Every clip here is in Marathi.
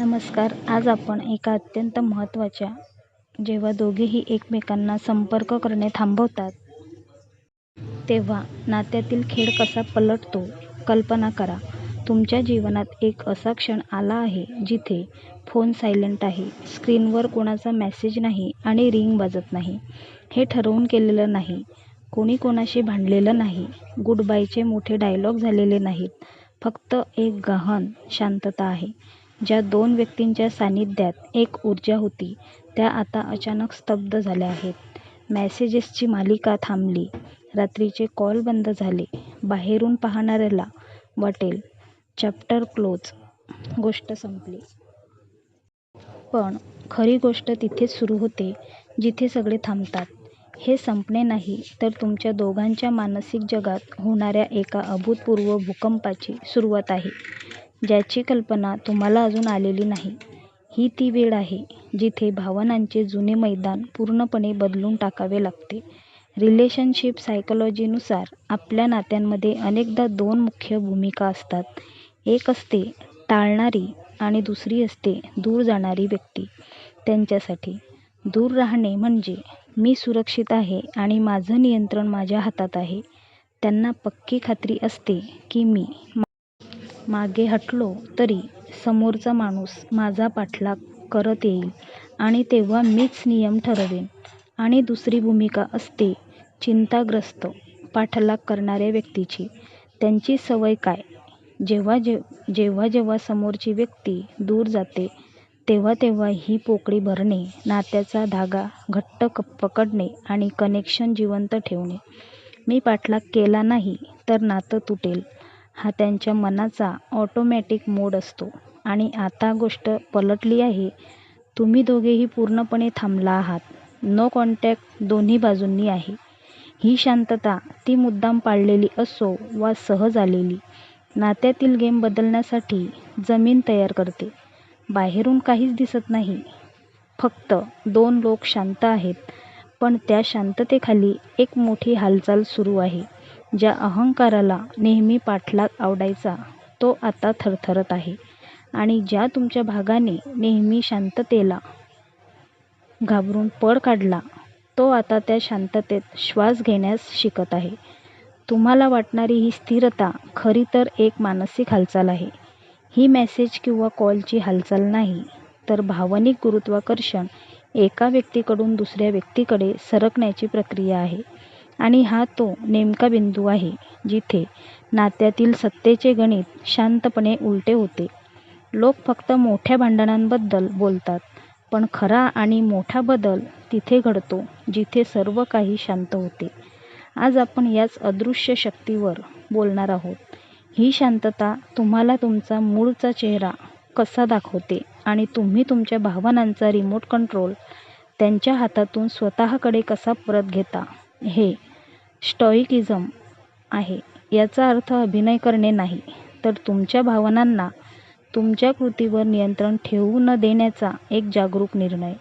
नमस्कार. आज आपण एका अत्यंत महत्त्वाच्या जेव्हा दोघेही एकमेकांना संपर्क करणे थांबवतात, तेव्हा नात्यातील खेळ कसा पलटतो. कल्पना करा, तुमच्या जीवनात एक असा क्षण आला आहे जिथे फोन सायलेंट आहे, स्क्रीनवर कोणाचा मेसेज नाही आणि रिंग वाजत नाही. हे ठरवून केलेलं नाही, कोणी कोणाशी भांडलेलं नाही, गुड बायचे मोठे डायलॉग झालेले नाहीत. फक्त एक गहन शांतता आहे. ज्या दोन व्यक्तींच्या सान्निध्यात एक ऊर्जा होती, त्या आता अचानक स्तब्ध झाल्या आहेत. मेसेजेसची मालिका थांबली, रात्रीचे कॉल बंद झाले. बाहेरून पाहणाऱ्याला वाटेल चॅप्टर क्लोज, गोष्ट संपली. पण खरी गोष्ट तिथेच सुरू होते जिथे सगळे थांबतात. हे संपणे नाही, तर तुमच्या दोघांच्या मानसिक जगात होणाऱ्या एका अभूतपूर्व भूकंपाची सुरुवात आहे, ज्याची कल्पना तुम्हाला अजून आलेली नाही. ही ती वेळ आहे जिथे भावनांचे जुने मैदान पूर्णपणे बदलून टाकावे लागते. रिलेशनशिप सायकॉलॉजीनुसार आपल्या नात्यांमध्ये अनेकदा दोन मुख्य भूमिका असतात. एक असते टाळणारी आणि दुसरी असते दूर जाणारी व्यक्ती. त्यांच्यासाठी दूर राहणे म्हणजे मी सुरक्षित आहे आणि माझं नियंत्रण माझ्या हातात आहे. त्यांना पक्की खात्री असते की मी मागे हटलो तरी समोरचा माणूस माझा पाठलाग करत येईल आणि तेव्हा मीच नियम ठरवेन. आणि दुसरी भूमिका असते चिंताग्रस्त, पाठलाग करणाऱ्या व्यक्तीची. त्यांची सवय काय? जेव्हा समोरची व्यक्ती दूर जाते, तेव्हा ही पोकळी भरणे, नात्याचा धागा घट्ट पकडणे आणि कनेक्शन जिवंत ठेवणे. मी पाठलाग केला नाही तर नातं तुटेल, हा त्यांच्या मनाचा ऑटोमॅटिक मोड असतो. आणि आता गोष्ट पलटली आहे. तुम्ही दोघेही पूर्णपणे थांबला आहात. नो कॉन्टॅक्ट दोन्ही बाजूंनी आहे. ही शांतता, ती मुद्दाम पाळलेली असो वा सहज आलेली, नात्यातील गेम बदलण्यासाठी जमीन तयार करते. बाहेरून काहीच दिसत नाही, फक्त दोन लोक शांत आहेत, पण त्या शांततेखाली एक मोठी हालचाल सुरू आहे. ज्या अहंकाराला नेहमी पाठलाग आवडायचा, तो आता थरथरत आहे. आणि ज्या तुमच्या भागाने नेहमी शांततेला घाबरून पळ काढला, तो आता त्या शांततेत श्वास घेण्यास शिकत आहे. तुम्हाला वाटणारी ही स्थिरता खरी तर एक मानसिक हालचाल आहे. ही मेसेज किंवा कॉलची हालचाल नाही, तर भावनिक गुरुत्वाकर्षण एका व्यक्तीकडून दुसऱ्या व्यक्तीकडे सरकण्याची प्रक्रिया आहे. आणि हा तो नेमका बिंदू आहे जिथे नात्यातील सत्तेचे गणित शांतपणे उलटे होते. लोक फक्त मोठ्या भांडणांबद्दल बोलतात, पण खरा आणि मोठा बदल तिथे घडतो जिथे सर्व काही शांत होते. आज आपण याच अदृश्य शक्तीवर बोलणार आहोत. ही शांतता तुम्हाला तुमचा मूळचा चेहरा कसा दाखवते आणि तुम्ही तुमच्या भावनांचा रिमोट कंट्रोल त्यांच्या हातातून स्वतःकडे कसा परत घेता. हे स्टोइकिझम आहे. याचा अर्थ अभिनय करणे नाही, तर तुमच्या भावनांना तुमच्या कृतीवर नियंत्रण ठेवू न देण्याचा एक जागरूक निर्णय.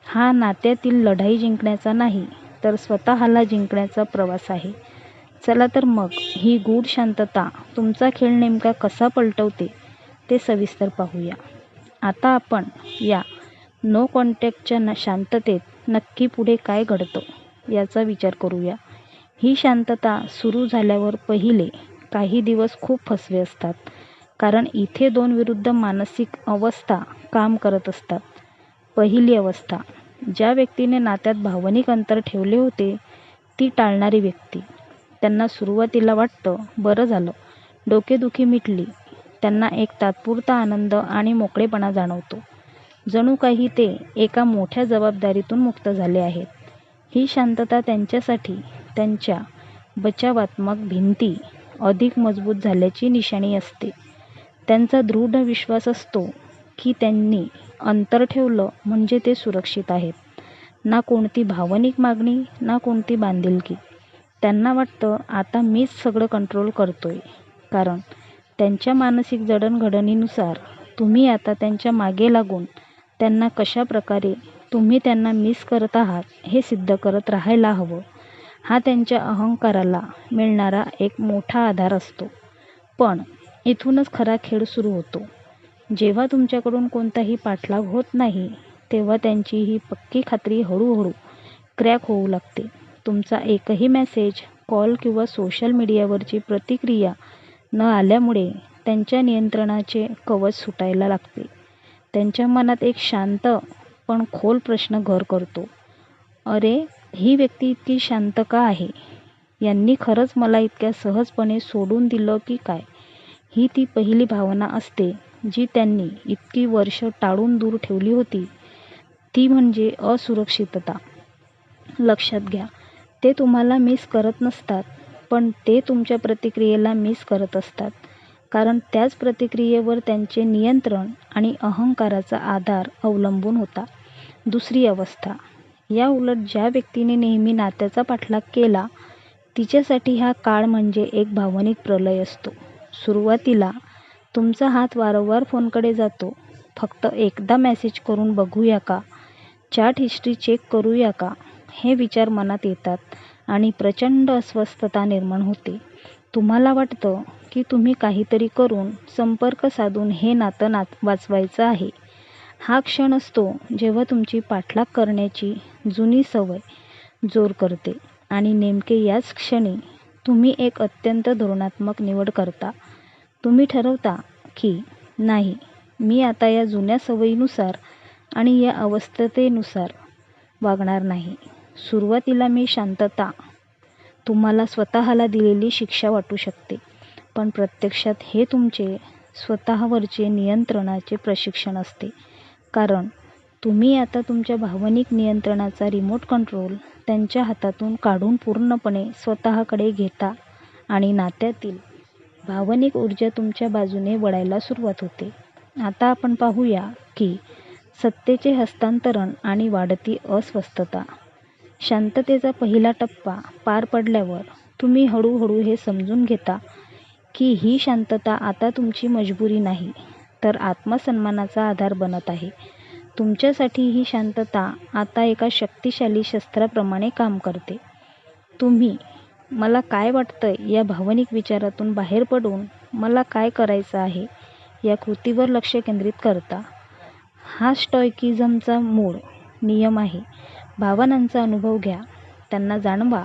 हा नात्यातील लढाई जिंकण्याचा नाही, तर स्वतःला जिंकण्याचा प्रवास आहे. चला तर मग ही गूढ शांतता तुमचा खेळ नेमका कसा पलटवते ते सविस्तर पाहूया. आता आपण या नो कॉन्टॅक्टच्या शांततेत नक्की पुढे काय घडतं याचा विचार करूया. ही शांतता सुरू झाल्यावर पहिले काही दिवस खूप फसवे असतात, कारण इथे दोन विरुद्ध मानसिक अवस्था काम करत असतात. पहिली अवस्था, ज्या व्यक्तीने नात्यात भावनिक अंतर ठेवले होते, ती टाळणारी व्यक्ती. त्यांना सुरुवातीला वाटतं, बरं झालं, डोकेदुखी मिटली. त्यांना एक तात्पुरता आनंद आणि मोकळेपणा जाणवतो, जणू काही ते एका मोठ्या जबाबदारीतून मुक्त झाले आहेत. ही शांतता त्यांच्यासाठी त्यांच्या बचावात्मक भिंती अधिक मजबूत झाल्याची निशाणी असते. त्यांचा दृढ विश्वास असतो की त्यांनी अंतर ठेवलं म्हणजे ते सुरक्षित आहेत. ना कोणती भावनिक मागणी, ना कोणती बांधिलकी. त्यांना वाटतं, आता मीच सगळं कंट्रोल करतोय. कारण त्यांच्या मानसिक जडणघडणीनुसार तुम्ही आता त्यांच्या मागे लागून त्यांना कशा प्रकारे तुम्ही त्यांना मिस करत आहात हे सिद्ध करत राहायला हवं. हा त्यांच्या अहंकाराला मिळणारा एक मोठा आधार असतो. पण इथूनच खरा खेळ सुरू होतो. जेव्हा तुमच्याकडून कोणताही पाठलाग होत नाही, तेव्हा त्यांची ही पक्की खात्री हळूहळू क्रॅक होऊ लागते. तुमचा एकही मेसेज, कॉल किंवा सोशल मीडियावरची प्रतिक्रिया न आल्यामुळे त्यांच्या नियंत्रणाचे कवच सुटायला लागते. त्यांच्या मनात एक शांत पण खोल प्रश्न घर करतो. अरे, ही व्यक्ती इतकी शांत का आहे? यांनी खरंच मला इतक्या सहजपणे सोडून दिलं की काय? ही ती पहिली भावना असते जी त्यांनी इतकी वर्ष टाळून दूर ठेवली होती. ती म्हणजे असुरक्षितता. लक्षात घ्या, ते तुम्हाला मिस करत नसतात, पण ते तुमच्या प्रतिक्रियेला मिस करत असतात. कारण त्याच प्रतिक्रियेवर त्यांचे नियंत्रण आणि अहंकाराचा आधार अवलंबून होता. दुसरी अवस्था. या उलट ज्या व्यक्तीने नेहमी नात्याचा पाठलाग केला, तिच्यासाठी हा काळ म्हणजे एक भावनिक प्रलय असतो. सुरुवातीला तुमचा हात वारंवार फोनकडे जातो. फक्त एकदा मेसेज करून बघूया का? चॅट हिस्ट्री चेक करूया का? हे विचार मनात येतात आणि प्रचंड अस्वस्थता निर्माण होते. तुम्हाला वाटतं की तुम्ही काहीतरी करून, संपर्क साधून हे नातं वाचवायचं आहे. हा क्षण असतो जेव्हा तुमची पाठलाग करण्याची जुनी सवय जोर करते आणि नेमके याच क्षणी तुम्ही एक अत्यंत धोरणात्मक निवड करता. तुम्ही ठरवता की नाही, मी आता या जुन्या सवयीनुसार आणि या अवस्थेनुसार वागणार नाही. सुरुवातीला मी शांतता तुम्हाला स्वतःला दिलेली शिक्षा वाटू शकते, पण प्रत्यक्षात हे तुमचे स्वतःवरचे नियंत्रणाचे प्रशिक्षण असते. कारण तुम्ही आता तुमच्या भावनिक नियंत्रणाचा रिमोट कंट्रोल त्यांच्या हातातून काढून पूर्णपणे स्वतःकडे घेता आणि नात्यातील भावनिक ऊर्जा तुमच्या बाजूने वळायला सुरुवात होते. आता आपण पाहूया की सत्तेचे हस्तांतरण आणि वाढती अस्वस्थता. शांततेचा पहिला टप्पा पार पडल्यावर तुम्ही हळूहळू हे समजून घेता की ही शांतता आता तुमची मजबुरी नाही, तर आत्मसन्मानाचा आधार बनत आहे. तुमच्यासाठी ही शांतता आता एका शक्तिशाली शस्त्राप्रमाणे काम करते. तुम्ही मला काय वाटतंय या भावनिक विचारातून बाहेर पडून मला काय करायचं आहे या कृतीवर लक्ष केंद्रित करता. हा स्टॉइकिझमचा मूळ नियम आहे. भावनांचा अनुभव घ्या, त्यांना जाणवा,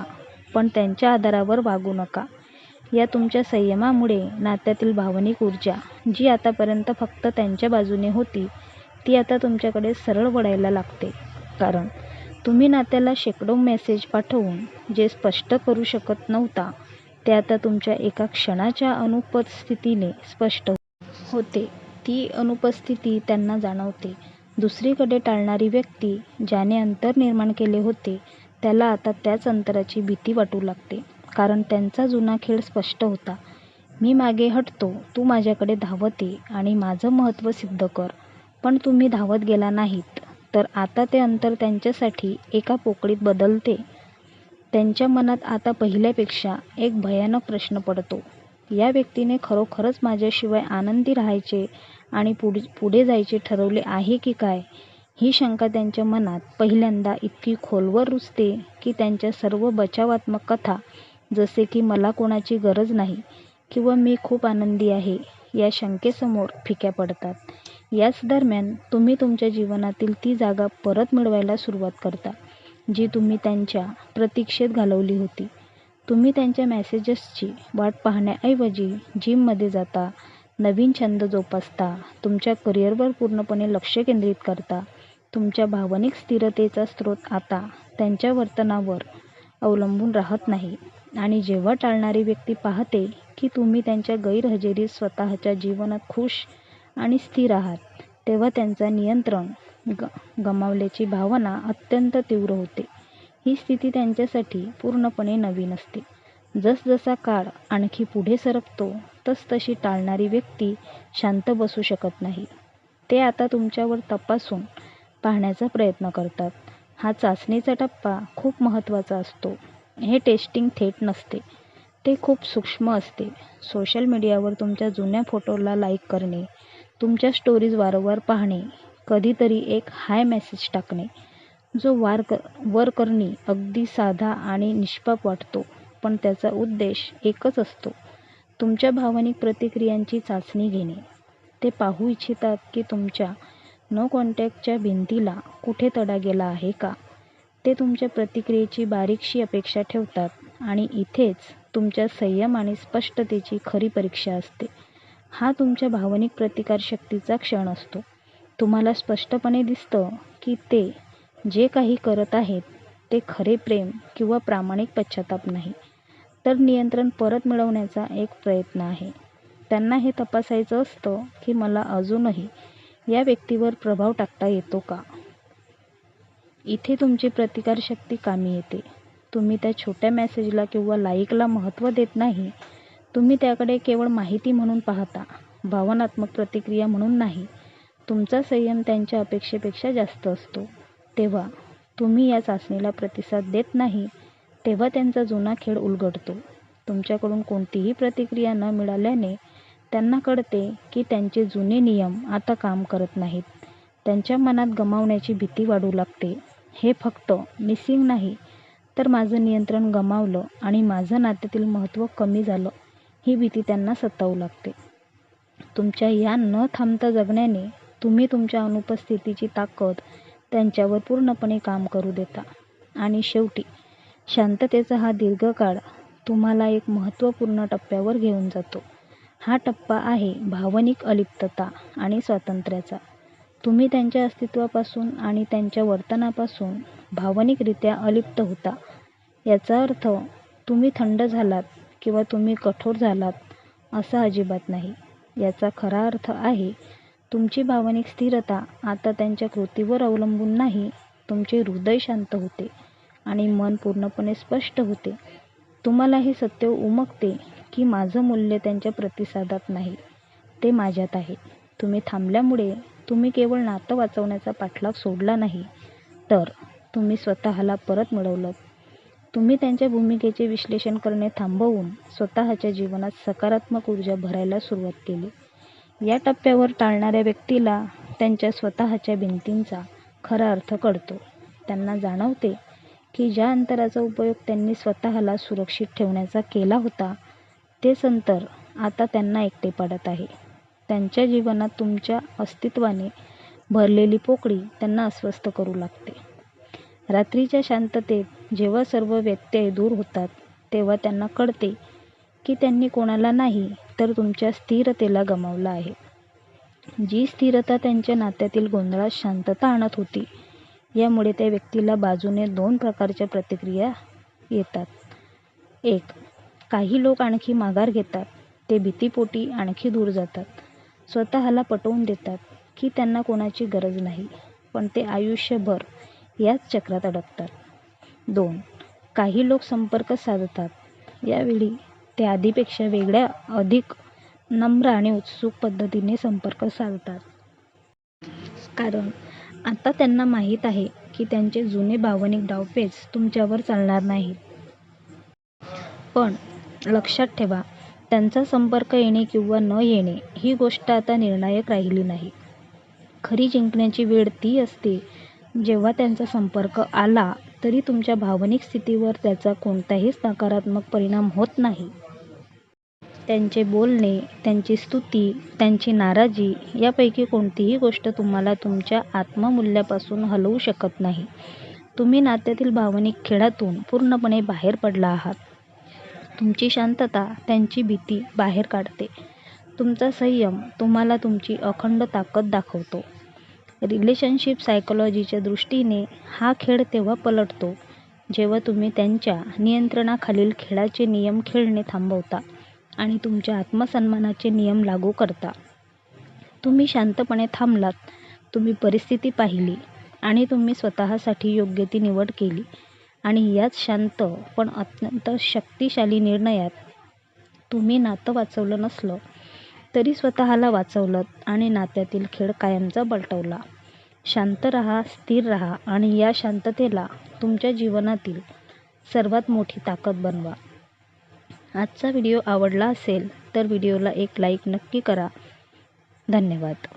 पण त्यांच्या आधारावर वागू नका. या तुमच्या संयमामुळे नात्यातील भावनिक ऊर्जा, जी आतापर्यंत फक्त त्यांच्या बाजूने होती, ती आता तुमच्याकडे सरळ वळायला लागते. कारण तुम्ही नात्याला शेकडो मेसेज पाठवून जे स्पष्ट करू शकत नव्हता, ते आता तुमच्या एका क्षणाच्या अनुपस्थितीने स्पष्ट होते. ती अनुपस्थिती त्यांना जाणवते. दुसरीकडे टाळणारी व्यक्ती, ज्याने अंतर निर्माण केले होते, त्याला आता त्याच अंतराची भीती वाटू लागते. कारण त्यांचा जुना खेळ स्पष्ट होता. मी मागे हटतो, तू माझ्याकडे धावत ये आणि माझं महत्त्व सिद्ध कर. पण तुम्ही धावत गेला नाहीत, तर आता ते अंतर त्यांच्यासाठी एका पोकळीत बदलते. त्यांच्या मनात आता पहिल्यापेक्षा एक भयानक प्रश्न पडतो. या व्यक्तीने खरोखरच माझ्याशिवाय आनंदी राहायचे आणि पुढे जायचे ठरवले आहे की काय? ही शंका त्यांच्या मनात पहिल्यांदा इतकी खोलवर रुजते की त्यांच्या सर्व बचावात्मक कथा, जसे की मला कोणाची गरज नाही किंवा मी खूप आनंदी आहे, या शंकेसमोर फिक्या पडतात. याच दरम्यान तुम्ही तुमच्या जीवनातील ती जागा परत मिळवायला सुरुवात करता, जी तुम्ही त्यांच्या प्रतीक्षेत घालवली होती. तुम्ही त्यांच्या मेसेजेसची वाट पाहण्याऐवजी जिममध्ये जाता, नवीन छंद जोपासता, तुमच्या करिअरवर पूर्णपणे लक्ष केंद्रित करता. तुमच्या भावनिक स्थिरतेचा स्रोत आता त्यांच्या वर्तनावर अवलंबून राहत नाही. आणि जेव्हा टाळणारी व्यक्ती पाहते की तुम्ही त्यांच्या गैरहजेरीत स्वतःच्या जीवनात खुश आणि स्थिर आहात, तेव्हा त्यांचा नियंत्रण गमावल्याची भावना अत्यंत तीव्र होते. ही स्थिती त्यांच्यासाठी पूर्णपणे नवीन असते. जसजसा काळ आणखी पुढे सरकतो, तसतशी टाळणारी व्यक्ती शांत बसू शकत नाही. ते आता तुमच्यावर तपासून पाहण्याचा प्रयत्न करतात. हा चाचणीचा टप्पा खूप महत्त्वाचा असतो. हे टेस्टिंग थेट नसते, ते खूप सूक्ष्म असते. सोशल मीडियावर तुमच्या जुन्या फोटोला लाईक करणे, तुमच्या स्टोरीज वारंवार पाहणे, कधीतरी एक हाय मेसेज टाकणे, जो वरकरणी अगदी साधा आणि निष्पाप वाटतो, पण त्याचा उद्देश एकच असतो: तुमच्या भावनिक प्रतिक्रियांची चाचणी घेणे. ते पाहू इच्छितात की तुमच्या नो कॉन्टॅक्टच्या भिंतीला कुठे तडा गेला आहे का. ते तुमच्या प्रतिक्रियेची बारीकशी अपेक्षा ठेवतात आणि इथेच तुमच्या संयम आणि स्पष्टतेची खरी परीक्षा असते. हा तुमच्या भावनिक प्रतिकारशक्तीचा क्षण असतो. तुम्हाला स्पष्टपणे दिसतं की ते जे काही करत आहेत ते खरे प्रेम किंवा प्रामाणिक पश्चाताप नाही, तर नियंत्रण परत मिळवण्याचा एक प्रयत्न आहे. त्यांना हे तपासायचं असतं की मला अजूनही या व्यक्तीवर प्रभाव टाकता येतो का. इथे तुमची प्रतिकारशक्ती कामी येते. तुम्ही त्या छोट्या मेसेजला किंवा लाईकला महत्त्व देत नाही. तुम्ही त्याकडे केवळ माहिती म्हणून पाहता, भावनात्मक प्रतिक्रिया म्हणून नाही. तुमचा संयम त्यांच्या अपेक्षेपेक्षा जास्त असतो. तेव्हा तुम्ही या चाचणीला प्रतिसाद देत नाही, तेव्हा त्यांचा जुना खेळ उलगडतो. तुमच्याकडून कोणतीही प्रतिक्रिया न मिळाल्याने त्यांना कळते की त्यांचे जुने नियम आता काम करत नाहीत. त्यांच्या मनात गमावण्याची भीती वाढू लागते. हे फक्त मिसिंग नाही, तर माझं नियंत्रण गमावलं आणि माझं नात्यातील महत्त्व कमी झालं, ही भीती त्यांना सतावू लागते. तुमच्या या न थांबता जगण्याने तुम्ही तुमच्या अनुपस्थितीची ताकद त्यांच्यावर पूर्णपणे काम करू देता. आणि शेवटी शांततेचा हा दीर्घकाळ तुम्हाला एक महत्त्वपूर्ण टप्प्यावर घेऊन जातो. हा टप्पा आहे भावनिक अलिप्तता आणि स्वातंत्र्याचा. तुम्ही त्यांच्या अस्तित्वापासून आणि त्यांच्या वर्तनापासून भावनिकरित्या अलिप्त होता. याचा अर्थ तुम्ही थंड झालात किंवा तुम्ही कठोर झालात असा अजिबात नाही. याचा खरा अर्थ आहे तुमची भावनिक स्थिरता आता त्यांच्या कृतीवर अवलंबून नाही. तुमचे हृदय शांत होते आणि मन पूर्णपणे स्पष्ट होते. तुम्हाला हे सत्य उमगते की माझं मूल्य त्यांच्या प्रतिसादात नाही, ते माझ्यात आहे. तुम्ही थांबल्यामुळे तुम्ही केवळ नातं वाचवण्याचा पाठलाग सोडला नाही, तर तुम्ही स्वतःला परत मिळवलं. तुम्ही त्यांच्या भूमिकेचे विश्लेषण करणे थांबवून स्वतःच्या जीवनात सकारात्मक ऊर्जा भरायला सुरुवात केली. या टप्प्यावर टाळणाऱ्या व्यक्तीला त्यांच्या स्वतःच्या भिंतींचा खरा अर्थ कळतो. त्यांना जाणवते की ज्या अंतराचा उपयोग त्यांनी स्वतःला सुरक्षित ठेवण्याचा केला होता, तेच अंतर आता त्यांना एकटे पाडत आहे. त्यांच्या जीवनात तुमच्या अस्तित्वाने भरलेली पोकळी त्यांना अस्वस्थ करू लागते. रात्रीच्या शांततेत जेव्हा सर्व व्यत्यय दूर होतात, तेव्हा त्यांना कळते की त्यांनी कोणाला नाही, तर तुमच्या स्थिरतेला गमावलं आहे. जी स्थिरता त्यांच्या नात्यातील गोंधळात शांतता आणत होती. यामुळे त्या व्यक्तीला बाजूने 2 प्रकारच्या प्रतिक्रिया येतात. 1. काही लोक आणखी माघार घेतात. ते भीतीपोटी आणखी दूर जातात. स्वतःला पटवून देतात की त्यांना कोणाची गरज नाही, पण ते आयुष्यभर याच चक्रात अडकतात. 2. काही लोक संपर्क साधतात. यावेळी ते आधीपेक्षा वेगळ्या, अधिक नम्र आणि उत्सुक पद्धतीने संपर्क साधतात. कारण आता त्यांना माहीत आहे की त्यांचे जुने भावनिक डावपेच तुमच्यावर चालणार नाहीत. पण लक्षात ठेवा, त्यांचा संपर्क येणे किंवा न येणे ही गोष्ट आता निर्णायक राहिली नाही. खरी जिंकण्याची वेळ ती असते जेव्हा त्यांचा संपर्क आला तरी तुमच्या भावनिक स्थितीवर त्याचा कोणताही नकारात्मक परिणाम होत नाही. त्यांचे बोलणे, त्यांची स्तुती, त्यांची नाराजी यापैकी कोणतीही गोष्ट तुम्हाला तुमच्या आत्ममूल्यापासून हलवू शकत नाही. तुम्ही नात्यातील भावनिक खेळातून पूर्णपणे बाहेर पडला आहात. तुमची शांतता त्यांची भीती बाहेर काढते. तुमचा संयम तुम्हाला तुमची अखंड ताकद दाखवतो. रिलेशनशिप सायकोलॉजीच्या दृष्टीने हा खेळ तेव्हा पलटतो जेव्हा तुम्ही त्यांच्या नियंत्रणाखालील खेळाचे नियम खेळणे थांबवता आणि तुमच्या आत्मसन्मानाचे नियम लागू करता. तुम्ही शांतपणे थांबलात, तुम्ही परिस्थिती पाहिली आणि तुम्ही स्वतःसाठी योग्य ती निवड केली. आणि याच शांत पण अत्यंत शक्तिशाली निर्णयात तुम्ही नातं वाचवलं नसलं तरी स्वतःला वाचवलंत आणि नात्यातील खेळ कायमचा पलटवला. शांत राहा, स्थिर राहा आणि या शांततेला तुमच्या जीवनातील सर्वात मोठी ताकद बनवा. आजचा व्हिडिओ आवडला असेल तर व्हिडिओला एक लाईक नक्की करा. धन्यवाद.